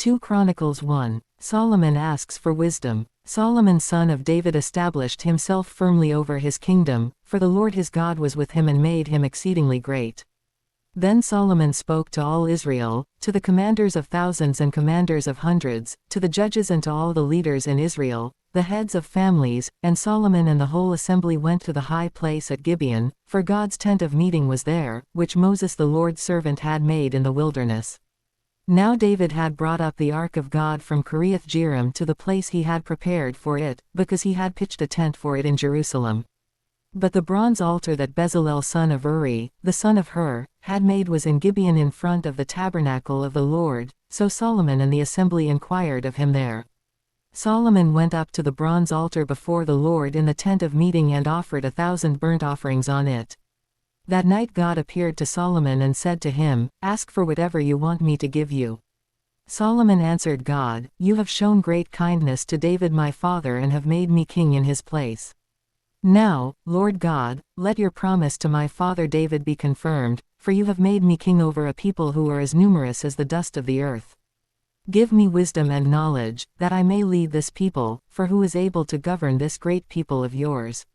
2 Chronicles 1. Solomon asks for wisdom. Solomon son of David established himself firmly over his kingdom, for the Lord his God was with him and made him exceedingly great. Then Solomon spoke to all Israel, to the commanders of thousands and commanders of hundreds, to the judges and to all the leaders in Israel, the heads of families, and Solomon and the whole assembly went to the high place at Gibeon, for God's tent of meeting was there, which Moses the Lord's servant had made in the wilderness. Now David had brought up the ark of God from Kiriath-Jearim to the place he had prepared for it, because he had pitched a tent for it in Jerusalem. But the bronze altar that Bezalel son of Uri, the son of Hur, had made was in Gibeon in front of the tabernacle of the Lord, so Solomon and the assembly inquired of him there. Solomon went up to the bronze altar before the Lord in the tent of meeting and offered 1,000 burnt offerings on it. That night God appeared to Solomon and said to him, "Ask for whatever you want me to give you." Solomon answered God, "You have shown great kindness to David my father and have made me king in his place. Now, Lord God, let your promise to my father David be confirmed, for you have made me king over a people who are as numerous as the dust of the earth. Give me wisdom and knowledge, that I may lead this people, for who is able to govern this great people of yours?"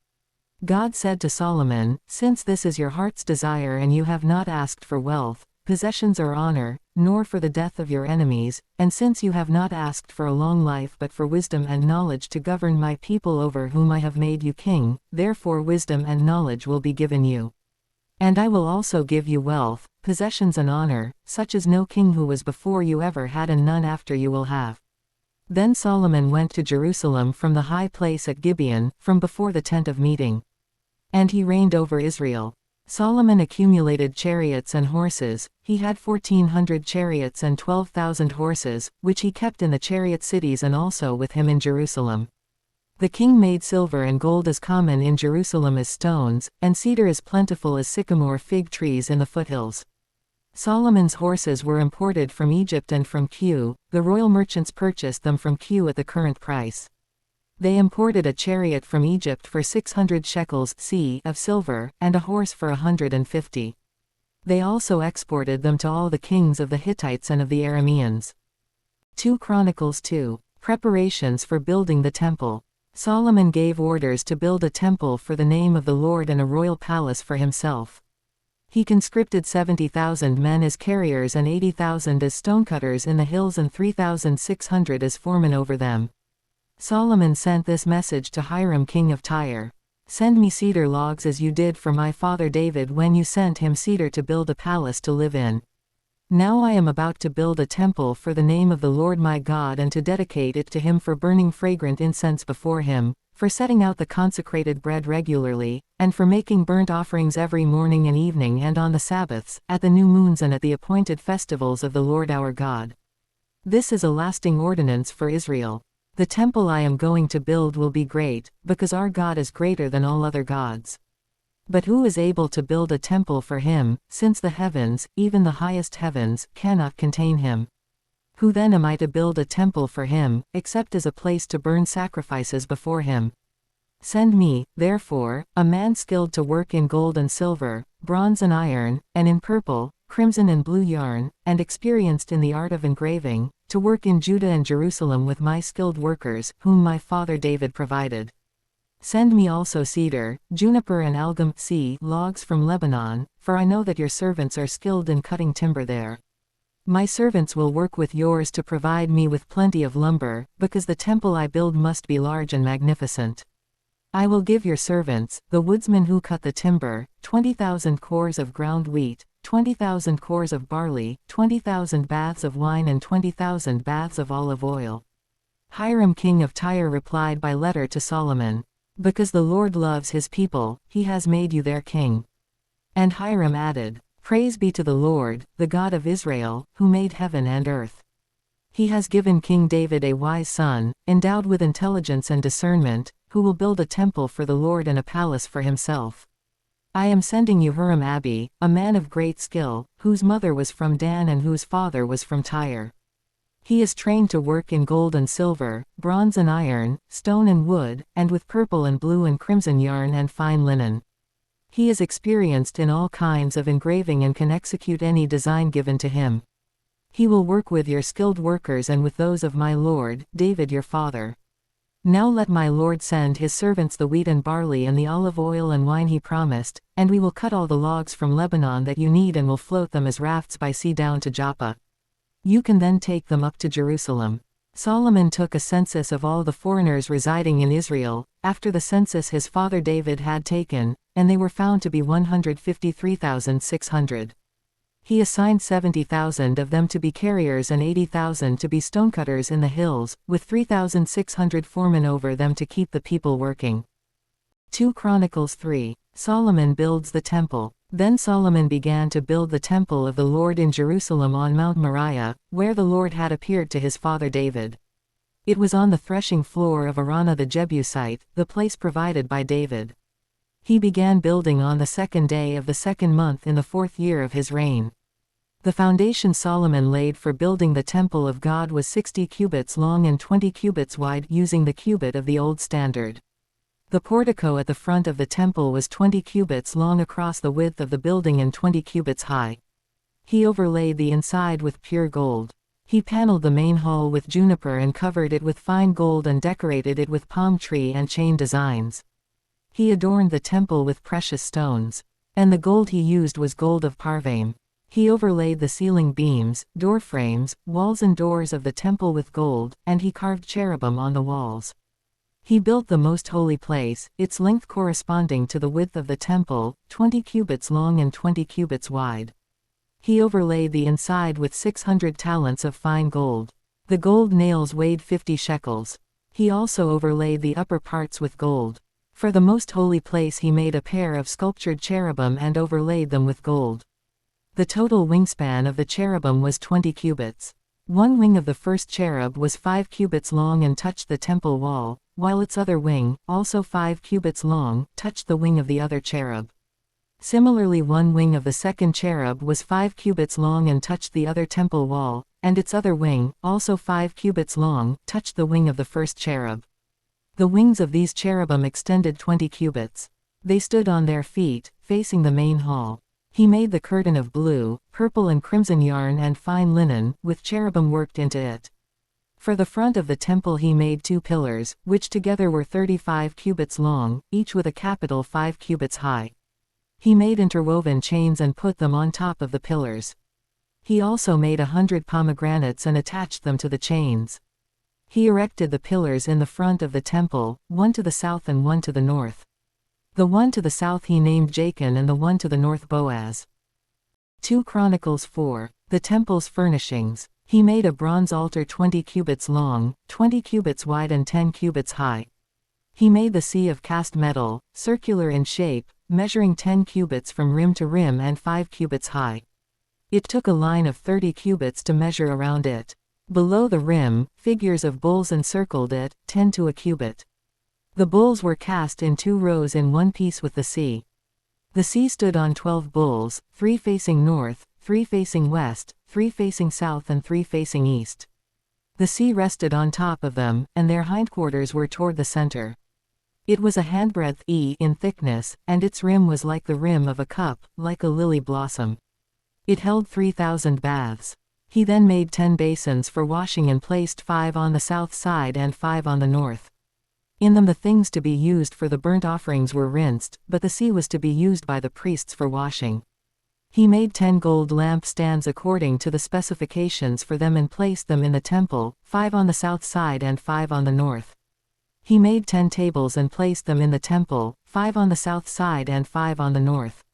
God said to Solomon, "Since this is your heart's desire and you have not asked for wealth, possessions or honor, nor for the death of your enemies, and since you have not asked for a long life but for wisdom and knowledge to govern my people over whom I have made you king, therefore wisdom and knowledge will be given you. And I will also give you wealth, possessions and honor, such as no king who was before you ever had and none after you will have." Then Solomon went to Jerusalem from the high place at Gibeon, from before the tent of meeting. And he reigned over Israel. Solomon accumulated chariots and horses. He had 1,400 chariots and 12,000 horses, which he kept in the chariot cities and also with him in Jerusalem. The king made silver and gold as common in Jerusalem as stones, and cedar as plentiful as sycamore fig trees in the foothills. Solomon's horses were imported from Egypt and from Cu. The royal merchants purchased them from Cu at the current price. They imported a chariot from Egypt for 600 shekels of silver, and a horse for 150. They also exported them to all the kings of the Hittites and of the Arameans. 2 Chronicles 2. Preparations for building the temple. Solomon gave orders to build a temple for the name of the Lord and a royal palace for himself. He conscripted 70,000 men as carriers and 80,000 as stonecutters in the hills and 3,600 as foremen over them. Solomon sent this message to Hiram king of Tyre: "Send me cedar logs as you did for my father David when you sent him cedar to build a palace to live in. Now I am about to build a temple for the name of the Lord my God and to dedicate it to him for burning fragrant incense before him, for setting out the consecrated bread regularly, and for making burnt offerings every morning and evening and on the Sabbaths, at the new moons and at the appointed festivals of the Lord our God. This is a lasting ordinance for Israel. The temple I am going to build will be great, because our God is greater than all other gods. But who is able to build a temple for him, since the heavens, even the highest heavens, cannot contain him? Who then am I to build a temple for him, except as a place to burn sacrifices before him? Send me, therefore, a man skilled to work in gold and silver, bronze and iron, and in purple, crimson and blue yarn, and experienced in the art of engraving, to work in Judah and Jerusalem with my skilled workers, whom my father David provided. Send me also cedar, juniper and algum logs from Lebanon, for I know that your servants are skilled in cutting timber there. My servants will work with yours to provide me with plenty of lumber, because the temple I build must be large and magnificent. I will give your servants, the woodsmen who cut the timber, 20,000 cores of ground wheat, 20,000 cores of barley, 20,000 baths of wine and 20,000 baths of olive oil." Hiram king of Tyre replied by letter to Solomon, "Because the Lord loves his people, he has made you their king." And Hiram added, "Praise be to the Lord, the God of Israel, who made heaven and earth. He has given King David a wise son, endowed with intelligence and discernment, who will build a temple for the Lord and a palace for himself. I am sending you Huram-Abi, a man of great skill, whose mother was from Dan and whose father was from Tyre. He is trained to work in gold and silver, bronze and iron, stone and wood, and with purple and blue and crimson yarn and fine linen. He is experienced in all kinds of engraving and can execute any design given to him. He will work with your skilled workers and with those of my lord, David your father. Now let my lord send his servants the wheat and barley and the olive oil and wine he promised, and we will cut all the logs from Lebanon that you need and will float them as rafts by sea down to Joppa. You can then take them up to Jerusalem. Solomon took a census of all the foreigners residing in Israel, after the census his father David had taken, and they were found to be 153,600. He assigned 70,000 of them to be carriers and 80,000 to be stonecutters in the hills, with 3,600 foremen over them to keep the people working. 2 Chronicles 3. Solomon builds the temple. Then Solomon began to build the temple of the Lord in Jerusalem on Mount Moriah, where the Lord had appeared to his father David. It was on the threshing floor of Araunah the Jebusite, the place provided by David. He began building on the 2nd day of the 2nd month in the 4th year of his reign. The foundation Solomon laid for building the temple of God was 60 cubits long and 20 cubits wide, using the cubit of the old standard. The portico at the front of the temple was 20 cubits long across the width of the building and 20 cubits high. He overlaid the inside with pure gold. He paneled the main hall with juniper and covered it with fine gold and decorated it with palm tree and chain designs. He adorned the temple with precious stones. And the gold he used was gold of Parvaim. He overlaid the ceiling beams, door frames, walls and doors of the temple with gold, and he carved cherubim on the walls. He built the most holy place, its length corresponding to the width of the temple, 20 cubits long and 20 cubits wide. He overlaid the inside with 600 talents of fine gold. The gold nails weighed 50 shekels. He also overlaid the upper parts with gold. For the most holy place he made a pair of sculptured cherubim and overlaid them with gold. The total wingspan of the cherubim was 20 cubits. One wing of the first cherub was 5 cubits long and touched the temple wall, while its other wing, also 5 cubits long, touched the wing of the other cherub. Similarly, one wing of the second cherub was 5 cubits long and touched the other temple wall, and its other wing, also 5 cubits long, touched the wing of the first cherub. The wings of these cherubim extended 20 cubits. They stood on their feet, facing the main hall. He made the curtain of blue, purple and crimson yarn and fine linen, with cherubim worked into it. For the front of the temple he made 2 pillars, which together were 35 cubits long, each with a capital 5 cubits high. He made interwoven chains and put them on top of the pillars. He also made 100 pomegranates and attached them to the chains. He erected the pillars in the front of the temple, one to the south and one to the north. The one to the south he named Jachin and the one to the north Boaz. 2 Chronicles 4. The temple's furnishings. He made a bronze altar 20 cubits long, 20 cubits wide and 10 cubits high. He made the sea of cast metal, circular in shape, measuring 10 cubits from rim to rim and 5 cubits high. It took a line of 30 cubits to measure around it. Below the rim, figures of bulls encircled it, 10 to a cubit. The bulls were cast in 2 rows in one piece with the sea. The sea stood on 12 bulls, 3 facing north, 3 facing west, 3 facing south and 3 facing east. The sea rested on top of them, and their hindquarters were toward the center. It was a handbreadth in thickness, and its rim was like the rim of a cup, like a lily blossom. It held 3,000 baths. He then made 10 basins for washing and placed 5 on the south side and 5 on the north. In them the things to be used for the burnt offerings were rinsed, but the sea was to be used by the priests for washing. He made 10 gold lampstands according to the specifications for them and placed them in the temple, 5 on the south side and 5 on the north. He made 10 tables and placed them in the temple, 5 on the south side and 5 on the north.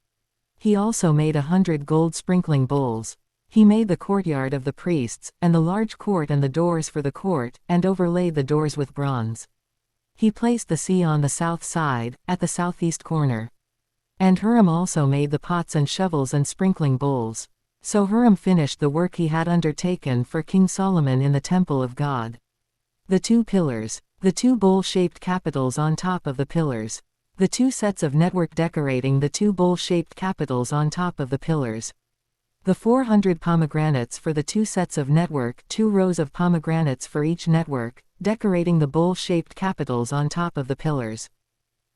He also made 100 gold sprinkling bowls. He made the courtyard of the priests, and the large court and the doors for the court, and overlaid the doors with bronze. He placed the sea on the south side, at the southeast corner. And Huram also made the pots and shovels and sprinkling bowls. So Huram finished the work he had undertaken for King Solomon in the temple of God. The 2 pillars. The 2 bowl-shaped capitals on top of the pillars. The 2 sets of network decorating the 2 bowl-shaped capitals on top of the pillars. The 400 pomegranates for the 2 sets of network, 2 rows of pomegranates for each network, decorating the bowl-shaped capitals on top of the pillars.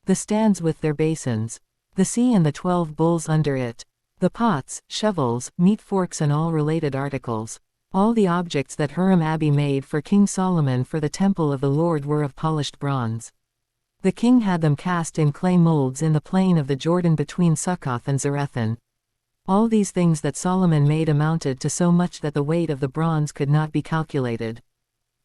The stands with their basins. The sea and the 12 bowls under it. The pots, shovels, meat forks and all related articles. All the objects that Hiram-Abi made for King Solomon for the temple of the Lord were of polished bronze. The king had them cast in clay molds in the plain of the Jordan between Succoth and Zarethan. All these things that Solomon made amounted to so much that the weight of the bronze could not be calculated.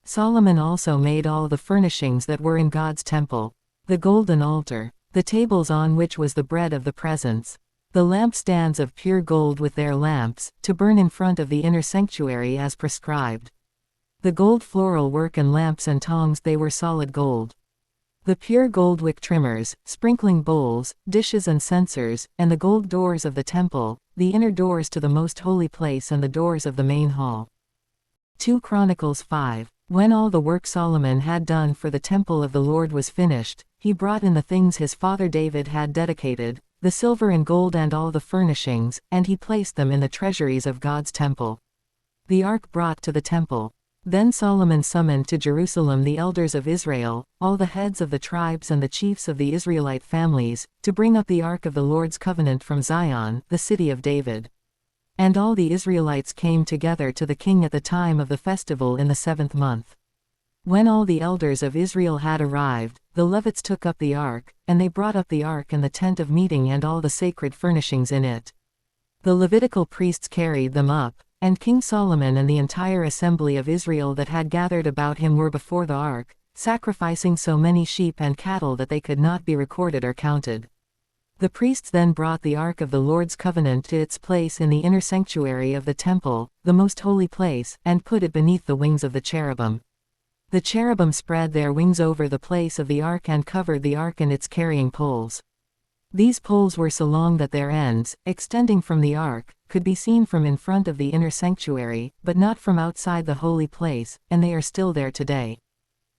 Solomon also made all the furnishings that were in God's temple: the golden altar, the tables on which was the bread of the presence, the lampstands of pure gold with their lamps, to burn in front of the inner sanctuary as prescribed. The gold floral work and lamps and tongs, they were solid gold. The pure gold wick trimmers, sprinkling bowls, dishes and censers, and the gold doors of the temple, the inner doors to the most holy place and the doors of the main hall. 2 Chronicles 5. When all the work Solomon had done for the temple of the Lord was finished, he brought in the things his father David had dedicated, the silver and gold and all the furnishings, and he placed them in the treasuries of God's temple. The ark brought to the temple. Then Solomon summoned to Jerusalem the elders of Israel, all the heads of the tribes and the chiefs of the Israelite families, to bring up the ark of the Lord's covenant from Zion, the city of David. And all the Israelites came together to the king at the time of the festival in the 7th month. When all the elders of Israel had arrived, the Levites took up the ark, and they brought up the ark and the tent of meeting and all the sacred furnishings in it. The Levitical priests carried them up, and King Solomon and the entire assembly of Israel that had gathered about him were before the ark, sacrificing so many sheep and cattle that they could not be recorded or counted. The priests then brought the ark of the Lord's covenant to its place in the inner sanctuary of the temple, the most holy place, and put it beneath the wings of the cherubim. The cherubim spread their wings over the place of the ark and covered the ark and its carrying poles. These poles were so long that their ends, extending from the ark, could be seen from in front of the inner sanctuary, but not from outside the holy place, and they are still there today.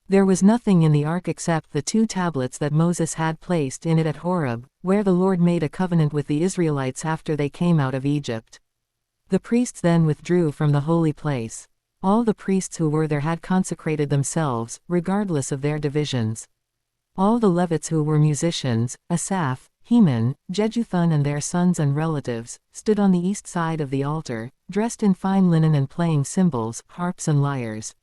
There was nothing in the ark except the 2 tablets that Moses had placed in it at Horeb, where the Lord made a covenant with the Israelites after they came out of Egypt. The priests then withdrew from the holy place. All the priests who were there had consecrated themselves, regardless of their divisions. All the Levites who were musicians, Asaph, Heman, Jeduthun and their sons and relatives, stood on the east side of the altar, dressed in fine linen and playing cymbals, harps and lyres.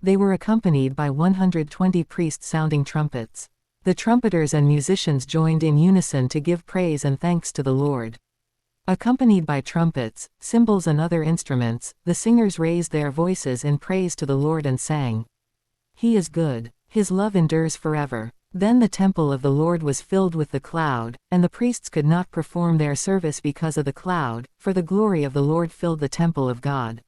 They were accompanied by 120 priests sounding trumpets. The trumpeters and musicians joined in unison to give praise and thanks to the Lord. Accompanied by trumpets, cymbals and other instruments, the singers raised their voices in praise to the Lord and sang, "He is good. His love endures forever." Then the temple of the Lord was filled with the cloud, and the priests could not perform their service because of the cloud, for the glory of the Lord filled the temple of God.